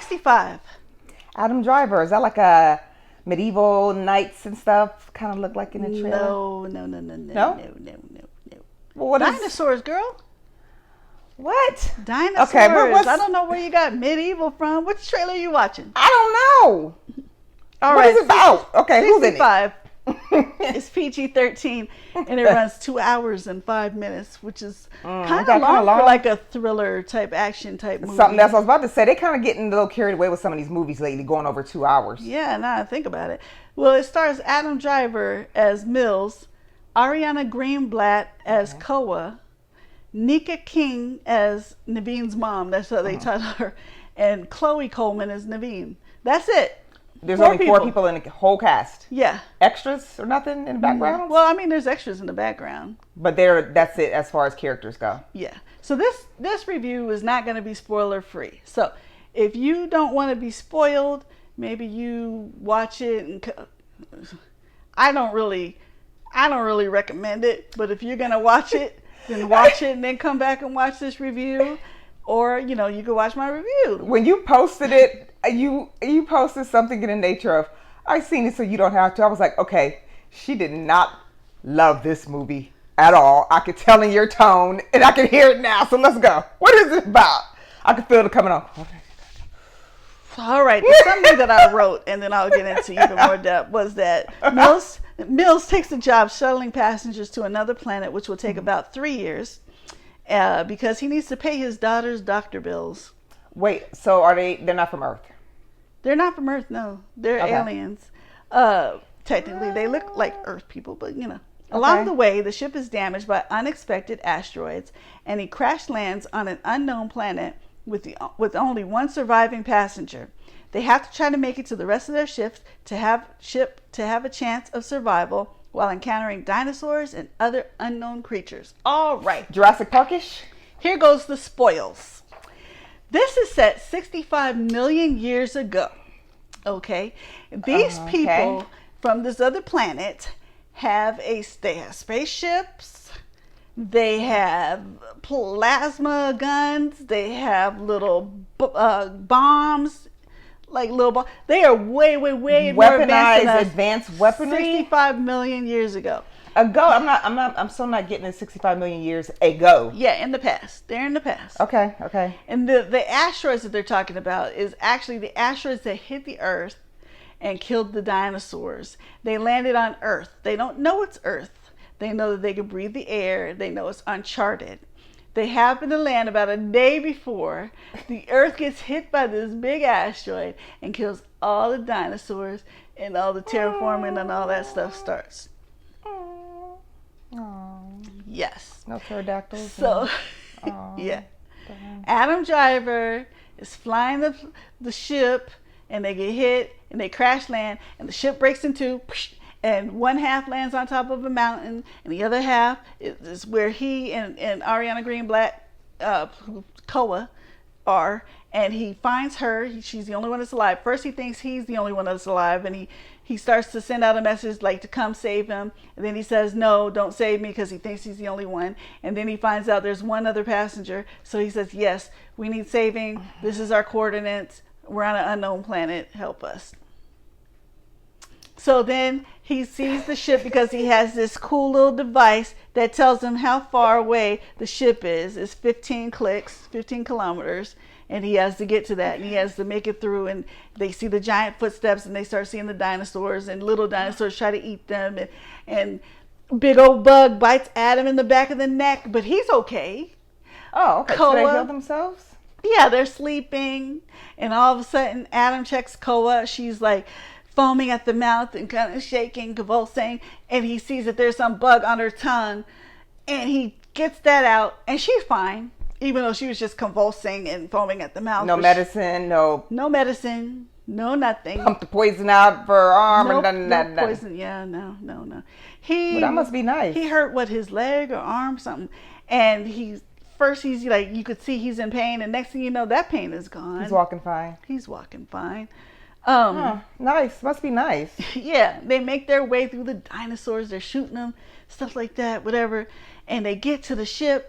65. Adam Driver. Is that like a medieval knights and stuff? Kind of look like in the trailer. No. No? Well, what Dinosaurs, girl. What? Dinosaurs. Okay, but I don't know where you got medieval from. Which trailer are you watching? I don't know. All what right, is it about? Okay, who's in it? It's PG-13, and it runs 2 hours and 5 minutes, which is kind of long for like a thriller type, action type movie. Something else I was about to say. They kind of getting a little carried away with some of these movies lately, going over 2 hours. Yeah, now I think about it. Well, it stars Adam Driver as Mills, Ariana Greenblatt as Koa, Nika King as Naveen's mom. That's how they title her, and Chloe Coleman as Naveen. That's it. There's only 4 people in the whole cast. Yeah. Extras or nothing in the background? Well, I mean, there's extras in the background. But that's it as far as characters go. Yeah. So this review is not going to be spoiler free. So if you don't want to be spoiled, maybe you watch it and I don't really recommend it, but if you're going to watch it, then watch it and then come back and watch this review, or you can watch my review. When you posted it, you posted something in the nature of, I've seen it so you don't have to. I was like, okay, she did not love this movie at all. I could tell in your tone, and I can hear it now, so let's go. What is it about? I could feel it coming on. All right, something that I wrote, and then I'll get into even more depth, was that Mills takes the job shuttling passengers to another planet, which will take about 3 years, because he needs to pay his daughter's doctor bills. Wait, so they're not from Earth? They're not from Earth, no. They're aliens. Technically, they look like Earth people, but Along the way, the ship is damaged by unexpected asteroids, and he crash lands on an unknown planet with only one surviving passenger. They have to try to make it to the rest of their ships to have a chance of survival while encountering dinosaurs and other unknown creatures. All right. Jurassic Parkish? Here goes the spoils. This is set 65 million years ago. Okay? These people from this other planet they have spaceships, they have plasma guns, they have little bombs, like little bombs. They are way more advanced weaponry. 65 million years ago. I'm still not getting it 65 million years ago. Yeah, in the past. They're in the past. Okay. And the asteroids that they're talking about is actually the asteroids that hit the Earth and killed the dinosaurs. They landed on Earth. They don't know it's Earth. They know that they can breathe the air. They know it's uncharted. They happen to land about a day before the Earth gets hit by this big asteroid and kills all the dinosaurs, and all the terraforming and all that stuff starts. Yes. No pterodactyls. So, yeah. Adam Driver is flying the ship, and they get hit, and they crash land, and the ship breaks in two, and one half lands on top of a mountain, and the other half is where he and Ariana Greenblatt, Koa, are, and he finds her. She's the only one that's alive. First, he thinks he's the only one that's alive, and he starts to send out a message like to come save him. And then he says, no, don't save me, because he thinks he's the only one. And then he finds out there's one other passenger. So he says, yes, we need saving. This is our coordinates. We're on an unknown planet. Help us. So then he sees the ship because he has this cool little device that tells him how far away the ship is. It's 15 kilometers. And he has to get to that, and he has to make it through, and they see the giant footsteps, and they start seeing the dinosaurs, and little dinosaurs try to eat them, and big old bug bites Adam in the back of the neck, but he's okay. Oh, okay. So they heal themselves? Yeah, they're sleeping, and all of a sudden Adam checks Koa. She's like foaming at the mouth and kind of shaking, convulsing, and he sees that there's some bug on her tongue, and he gets that out, and she's fine. Even though she was just convulsing and foaming at the mouth. No medicine, no medicine, no nothing. Pump the poison out for her arm and nothing. No poison, yeah, no. Well, that must be nice. He hurt his leg or arm, something, and he's like, you could see he's in pain, and next thing you know, that pain is gone. He's walking fine. Nice, must be nice. Yeah, they make their way through the dinosaurs. They're shooting them, stuff like that, whatever, and they get to the ship.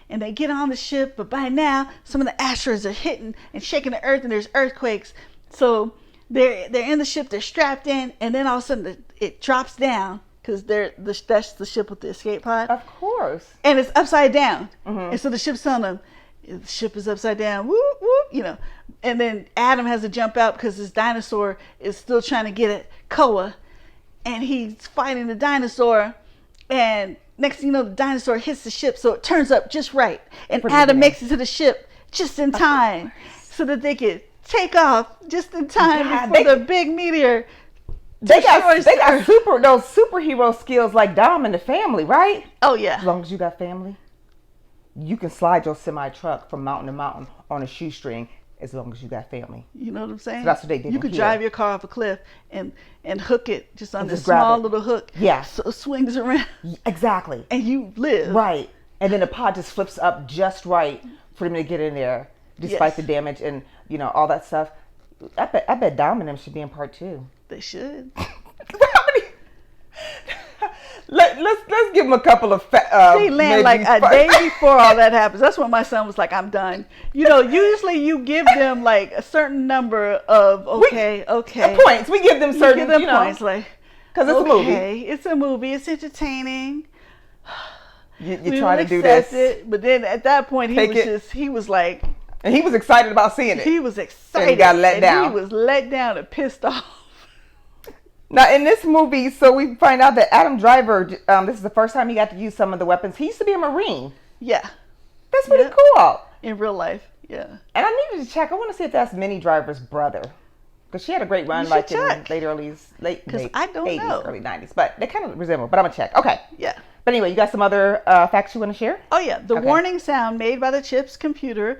and they get on the ship, but by now some of the asteroids are hitting and shaking the earth, and there's earthquakes. So they're in the ship, they're strapped in, and then all of a sudden it drops down, because that's the ship with the escape pod. Of course. And it's upside down. And so the ship's telling them, the ship is upside down, whoop, whoop, And then Adam has to jump out because his dinosaur is still trying to get at Koa. And he's fighting the dinosaur. And next thing you know, the dinosaur hits the ship, so it turns up just right. And Adam makes it to the ship just in time so that they could take off just in time before the big meteor. They got those superhero skills like Dom and the Family, right? Oh, yeah. As long as you got family, you can slide your semi-truck from mountain to mountain on a shoestring as long as you got family. You know what I'm saying? So that's what they did. You could drive your car off a cliff and hook it just on this small little hook. Yeah. So it swings around. Exactly. And you live. Right. And then the pod just flips up just right for them to get in there, despite the damage and, all that stuff. I bet Dom and them should be in part 2. They should. Let's give them a couple of. They land like a day before all that happens. That's when my son was like, "I'm done." Usually you give them like a certain number of points. We give them certain points, like because it's a movie. It's a movie. It's entertaining. You try to do this, but then at that point he was like, and he was excited about seeing it. He was excited. And he got let down. He was let down and pissed off. Now, in this movie, so we find out that Adam Driver, this is the first time he got to use some of the weapons. He used to be a Marine. Yeah. That's pretty cool. In real life, yeah. And I needed to check. I want to see if that's Minnie Driver's brother. Because she had a great run in late 80s, early 90s. But they kind of resemble. But I'm going to check. Okay. Yeah. But anyway, you got some other facts you want to share? Oh, yeah. The warning sound made by the chip's computer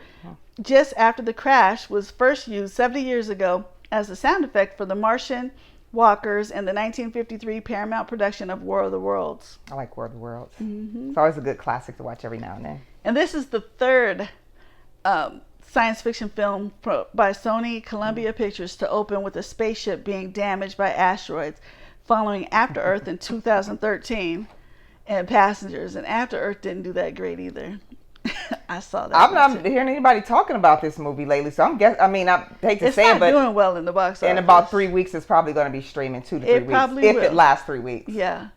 just after the crash was first used 70 years ago as a sound effect for the Martian walkers in the 1953 Paramount production of War of the Worlds. I like War of the Worlds. It's always a good classic to watch every now and then. And this is the third science fiction film by Sony Columbia Pictures to open with a spaceship being damaged by asteroids, following After Earth in 2013, and Passengers. And After Earth didn't do that great either. I saw that. I'm not hearing anybody talking about this movie lately, so I hate to say it, but it's not doing well in the box office. In about 3 weeks, it's probably going to be streaming 2 to 3 weeks. Probably if will. It lasts 3 weeks. Yeah.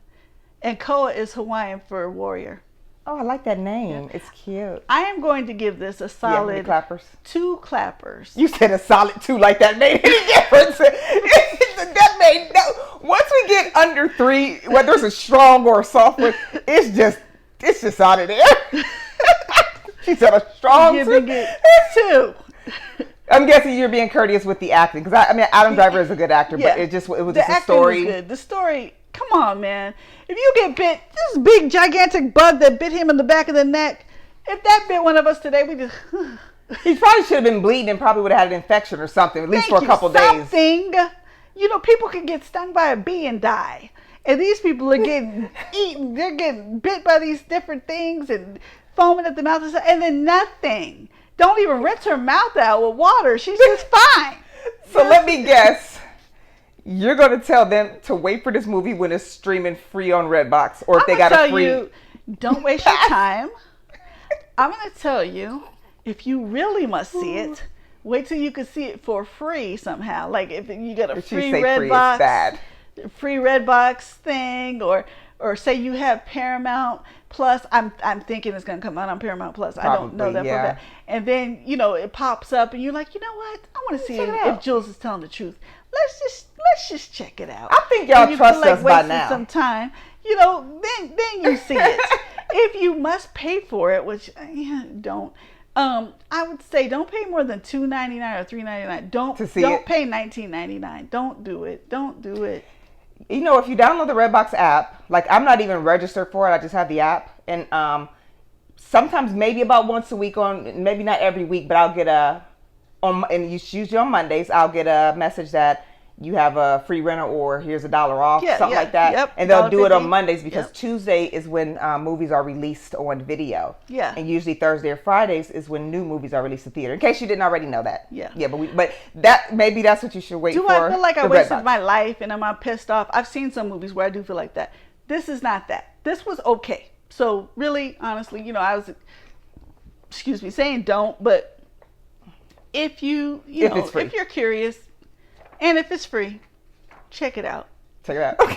And Koa is Hawaiian for warrior. Oh, I like that name. Yeah. It's cute. I am going to give this a solid clappers. 2 clappers. You said a solid 2 like that made any difference. Once we get under 3, whether it's a strong or a soft one, it's just out of there. She said a strong 2. I'm guessing you're being courteous with the acting, because Adam Driver is a good actor, but it was just a story. Was good. The story, come on, man. If you get bit, this big gigantic bug that bit him in the back of the neck, if that bit one of us today, we just. He probably should have been bleeding and probably would have had an infection or something, at least for a couple days. Something. People can get stung by a bee and die. And these people are getting eaten. They're getting bit by these different things and foaming at the mouth and then nothing. Don't even rinse her mouth out with water. She's just fine. So let me guess. You're going to tell them to wait for this movie when it's streaming free on Redbox, or if they got a free. Don't waste your time. I'm going to tell you, if you really must see it, wait till you can see it for free somehow. Like if you get a free Redbox thing, or say you have Paramount Plus. I'm thinking it's going to come out on Paramount Plus. Probably, I don't know that for a fact. And then, it pops up and you're like, you know what? I want to see if Jules is telling the truth. Let's just check it out. I think y'all trust us by now. Some time, then you see it. If you must pay for it, which don't. I would say don't pay more than $2.99 or $3.99. Don't pay $19.99. Don't do it. Don't do it. If you download the Redbox app, like I'm not even registered for it, I just have the app, and sometimes maybe about once a week, maybe not every week, but I'll get and usually on Mondays, I'll get a message that you have a free rental or here's $1 off, something like that. Yep, and they'll do it on Mondays because Tuesday is when movies are released on video. Yeah. And usually Thursday or Fridays is when new movies are released to theater. In case you didn't already know that. Yeah. Yeah, but maybe that's what you should wait for. Do I feel like I wasted my life and am I pissed off? I've seen some movies where I do feel like that. This is not that. This was okay. So really, honestly, saying don't, but if if you're curious and if it's free, check it out. Check it out. Okay.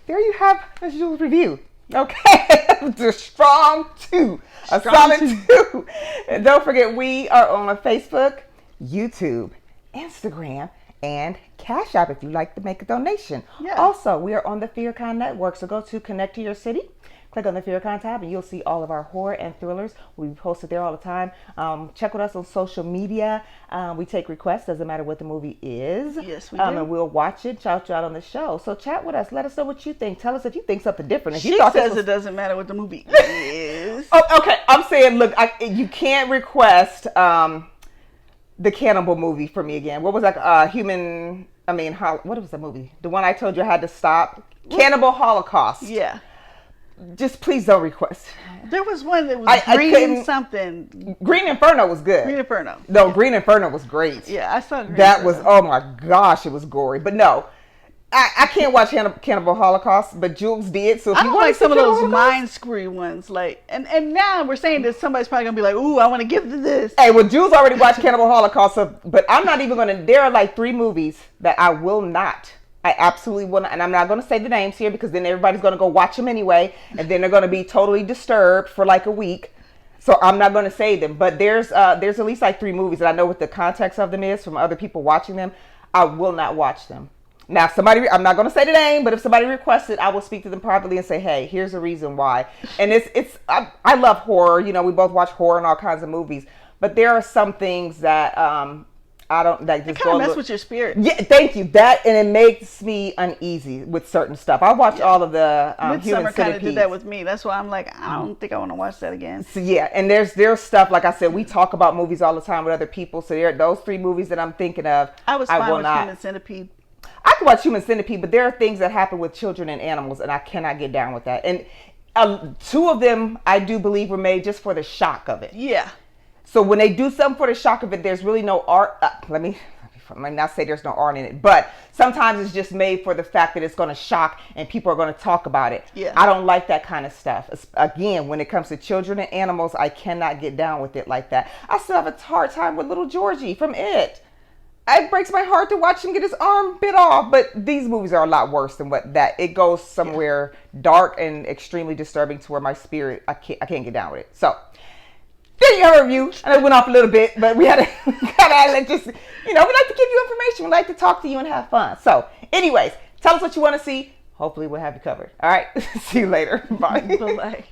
There you have Ms. Jules' review. Okay. The strong 2. A solid 2. And don't forget, we are on Facebook, YouTube, Instagram, and Cash App if you'd like to make a donation. Yeah. Also, we are on the FearCon network, so go to Connect to Your City. Click on the FearCon tab and you'll see all of our horror and thrillers. We post it there all the time. Check with us on social media. We take requests, doesn't matter what the movie is. Yes, we do. And we'll watch it, shout you out on the show. So chat with us. Let us know what you think. Tell us if you think something different. If She you thought says it doesn't matter what the movie is. Oh, okay, I'm saying, look, you can't request the cannibal movie for me again. What was that? What was the movie? The one I told you I had to stop? Cannibal Holocaust. Yeah. Just please don't request. There was one that was Green something. Green Inferno was good. Green Inferno. No, Green Inferno was great. Yeah, I saw Green That Inferno. was, oh my gosh, it was gory. But no, I can't watch Cannibal Holocaust, but Jules did. So if I you don't want like to some of those mind screwy ones. Like, and now we're saying that somebody's probably gonna be like, "Ooh, I want to give to this." Hey, well, Jules already watched Cannibal Holocaust, but I'm not even gonna. There are like 3 movies that I will not. I absolutely will not, and I'm not going to say the names here because then everybody's going to go watch them anyway, and then they're going to be totally disturbed for like a week. So I'm not going to say them, but there's at least like 3 movies that I know what the context of them is from other people watching them. I will not watch them. Now, if I'm not going to say the name, but if somebody requests it, I will speak to them privately and say, hey, here's the reason why. And I love horror. You know, we both watch horror and all kinds of movies, but there are some things that I don't like. Just kind of mess with your spirit. Yeah, thank you. That, and it makes me uneasy with certain stuff. I watch all of the Human Midsommar kind of did Centipede. that with me. That's why I'm like, I don't think I want to watch that again. So yeah, and there's stuff, like I said, we talk about movies all the time with other people. So there are those 3 movies that I'm thinking of. I was fine with not. Human Centipede. I can watch Human Centipede, but there are things that happen with children and animals, and I cannot get down with that. And 2 of them, I do believe, were made just for the shock of it. Yeah. So when they do something for the shock of it, there's really no art. Let me not say there's no art in it, but sometimes it's just made for the fact that it's going to shock and people are going to talk about it. Yeah. I don't like that kind of stuff. Again, when it comes to children and animals, I cannot get down with it like that. I still have a hard time with little Georgie from It. It breaks my heart to watch him get his arm bit off, but these movies are a lot worse than it goes somewhere dark and extremely disturbing to where my spirit, I can't get down with it. So there you have a review. And it went off a little bit, but we had to kind of just, we like to give you information. We like to talk to you and have fun. So anyways, tell us what you want to see. Hopefully we'll have you covered. All right. See you later. Bye. Bye-bye.